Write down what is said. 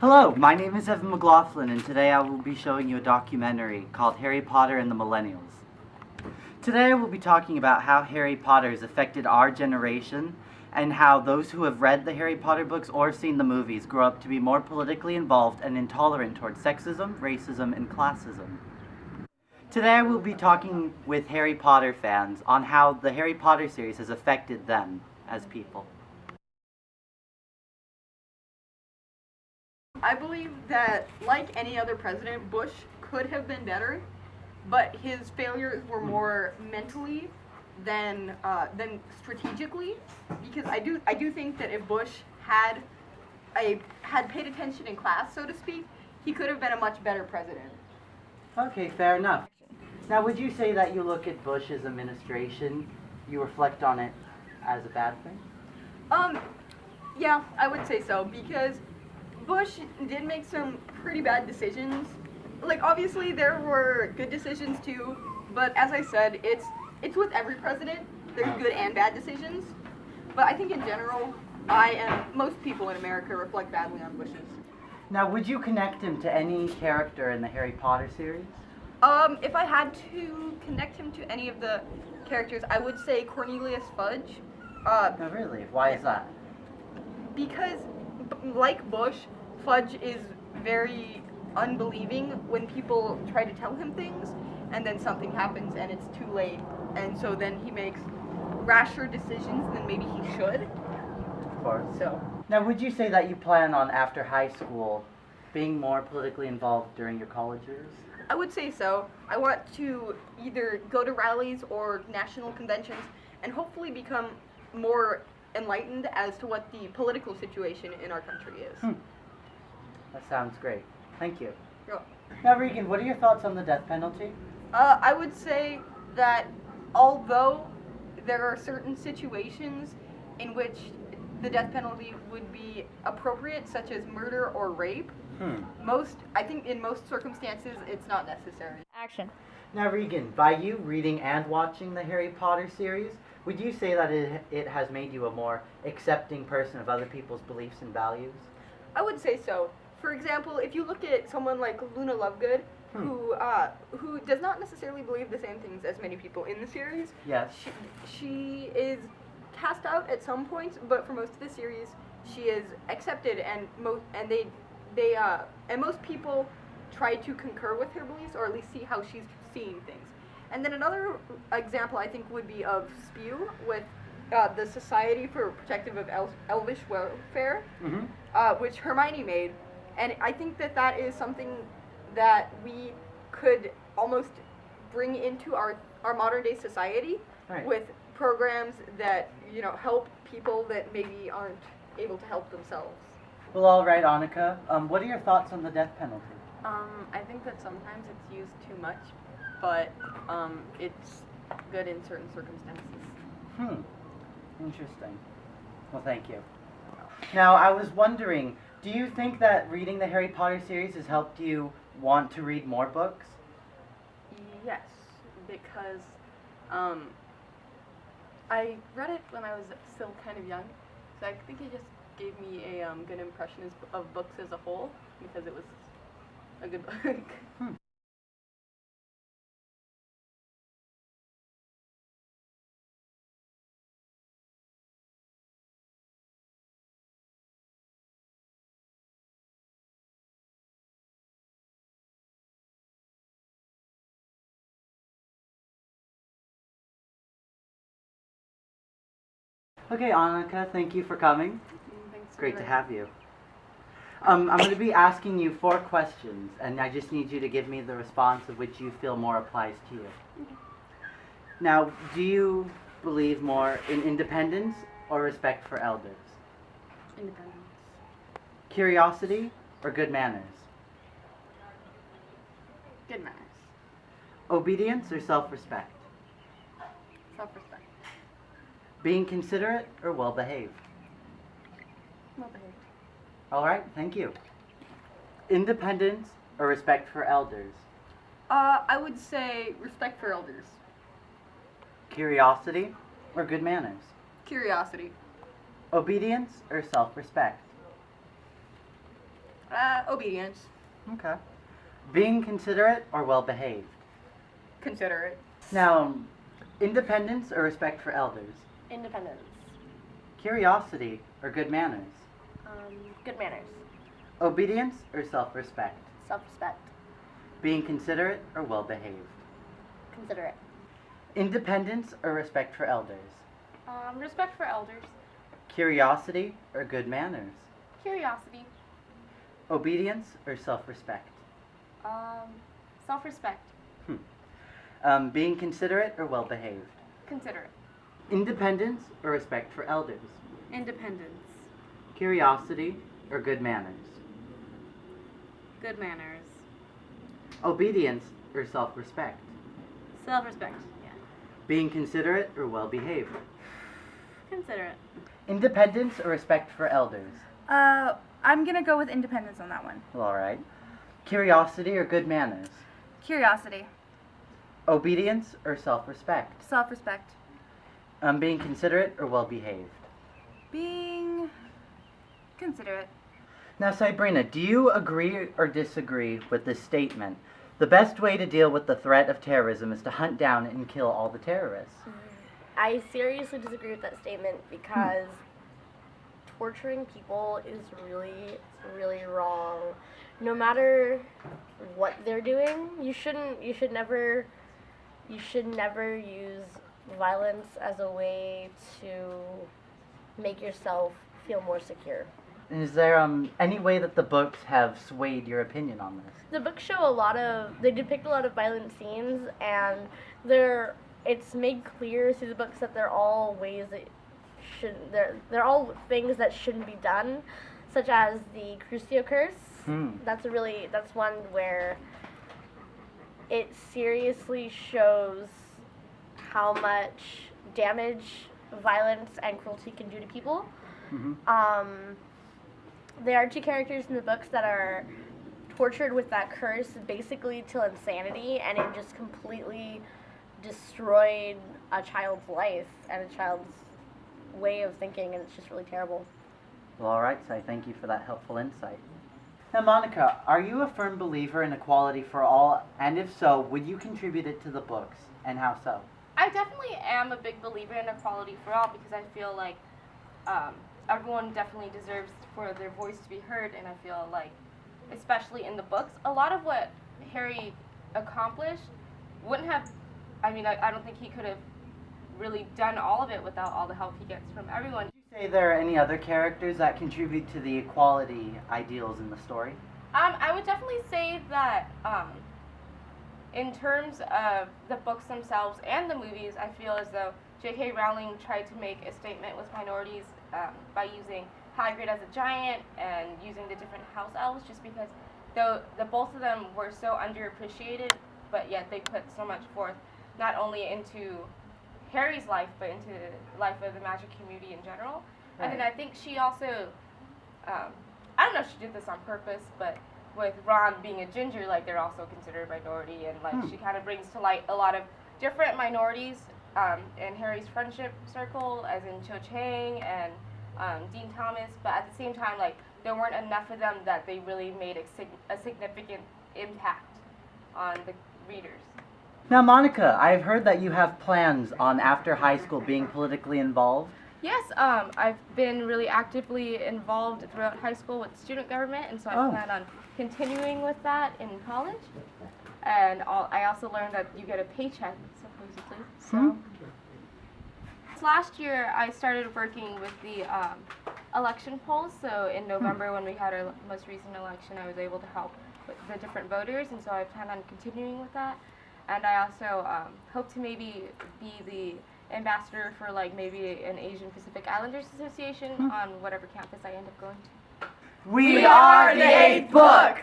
Hello, my name is Evan McLaughlin, and today I will be showing you a documentary called Harry Potter and the Millenials. Today I will be talking about how Harry Potter has affected our generation and how those who have read the Harry Potter books or seen the movies grow up to be more politically involved and intolerant towards sexism, racism, and classism. Today I will be talking with Harry Potter fans on how the Harry Potter series has affected them as people. I believe that, like any other president, Bush could have been better, but his failures were more mentally than strategically. Because I do think that if Bush had paid attention in class, so to speak, he could have been a much better president. Okay, fair enough. Now, would you say that you look at Bush's administration, you reflect on it as a bad thing? Yeah, I would say so, because Bush did make some pretty bad decisions. Like, obviously there were good decisions too, but as I said, it's with every president. There's good and bad decisions. But I think in general, most people in America reflect badly on Bush's. Now, would you connect him to any character in the Harry Potter series? If I had to connect him to any of the characters, I would say Cornelius Fudge. Oh, really? Why is that? Because, like Bush, Fudge is very unbelieving when people try to tell him things, and then something happens and it's too late, and so then he makes rasher decisions than maybe he should. Of course. So. Now, would you say that you plan on, after high school, being more politically involved during your college years? I would say so. I want to either go to rallies or national conventions and hopefully become more enlightened as to what the political situation in our country is. That sounds great. Thank you. You're Now, Regan, what are your thoughts on the death penalty? I would say that although there are certain situations in which the death penalty would be appropriate, such as murder or rape, I think in most circumstances it's not necessary. Action. Now, Regan, by you reading and watching the Harry Potter series, would you say that it has made you a more accepting person of other people's beliefs and values? I would say so. For example, if you look at someone like Luna Lovegood, who does not necessarily believe the same things as many people in the series. Yes. She is cast out at some points, but for most of the series, she is accepted, and most people try to concur with her beliefs, or at least see how she's seeing things. And then another example I think would be of Spew with the Society for Protective of Elvish Welfare, which Hermione made. And I think that is something that we could almost bring into our modern day society, right, with programs that help people that maybe aren't able to help themselves. Well, all right, Annika. What are your thoughts on the death penalty? I think that sometimes it's used too much, but it's good in certain circumstances. Interesting. Well, thank you. Now, I was wondering, do you think that reading the Harry Potter series has helped you want to read more books? Yes, because I read it when I was still kind of young, so I think it just gave me a good impression of books as a whole, because it was a good book. Okay, Annika, thank you for coming. Thanks. Great to have you. I'm going to be asking you 4 questions, and I just need you to give me the response of which you feel more applies to you. Now, do you believe more in independence or respect for elders? Independence. Curiosity or good manners? Good manners. Obedience or self-respect? Self-respect. Being considerate or well-behaved? Well behaved. All right, thank you. Independence or respect for elders? I would say respect for elders. Curiosity or good manners? Curiosity. Obedience or self-respect? Obedience. Okay. Being considerate or well-behaved? Considerate. Now, independence or respect for elders? Independence. Curiosity or good manners? Good manners. Obedience or self-respect? Self-respect. Being considerate or well-behaved? Considerate. Independence or respect for elders? Respect for elders. Curiosity or good manners? Curiosity. Obedience or self-respect? Self-respect. Being considerate or well-behaved? Considerate. Independence or respect for elders? Independence. Curiosity or good manners? Good manners. Obedience or self-respect? Self-respect. Yeah. Being considerate or well-behaved? Considerate. Independence or respect for elders? I'm gonna go with independence on that one. All right. Curiosity or good manners? Curiosity. Obedience or self-respect? Self-respect. Being considerate or well-behaved? Being considerate. Now, Sabrina, do you agree or disagree with this statement? The best way to deal with the threat of terrorism is to hunt down and kill all the terrorists. I seriously disagree with that statement because torturing people is really, really wrong. No matter what they're doing, you should never use violence as a way to make yourself feel more secure. Is there any way that the books have swayed your opinion on this? The books show they depict a lot of violent scenes, and it's made clear through the books that they're all ways that they're all things that shouldn't be done, such as the Crucio curse. That's one where it seriously shows how much damage violence and cruelty can do to people. There are two characters in the books that are tortured with that curse basically till insanity, and it just completely destroyed a child's life and a child's way of thinking, and it's just really terrible. Well, all right, Sai, thank you for that helpful insight. Now, Monica, are you a firm believer in equality for all? And if so, would you contribute it to the books, and how so? I definitely am a big believer in equality for all because I feel like everyone definitely deserves for their voice to be heard, and I feel like, especially in the books, a lot of what Harry accomplished wouldn't have, I don't think he could have really done all of it without all the help he gets from everyone. Would you say there are any other characters that contribute to the equality ideals in the story? I would definitely say that in terms of the books themselves and the movies, I feel as though J.K. Rowling tried to make a statement with minorities by using Hagrid as a giant and using the different house elves, just because the both of them were so underappreciated, but yet they put so much forth, not only into Harry's life, but into the life of the magic community in general. Right. And then I think she also, I don't know if she did this on purpose, but with Ron being a ginger, like, they're also considered a minority, and like she kind of brings to light a lot of different minorities in Harry's friendship circle, as in Cho Chang and Dean Thomas, but at the same time, like, there weren't enough of them that they really made a significant impact on the readers. Now, Monica, I've heard that you have plans on after high school being politically involved. Yes, I've been really actively involved throughout high school with student government, and so I plan on continuing with that in college. And I also learned that you get a paycheck, supposedly. So last year, I started working with the election polls. So in November, when we had our most recent election, I was able to help with the different voters, and so I plan on continuing with that. And I also hope to maybe be the ambassador for, like, maybe an Asian Pacific Islanders Association on whatever campus I end up going to. We are the 8th book!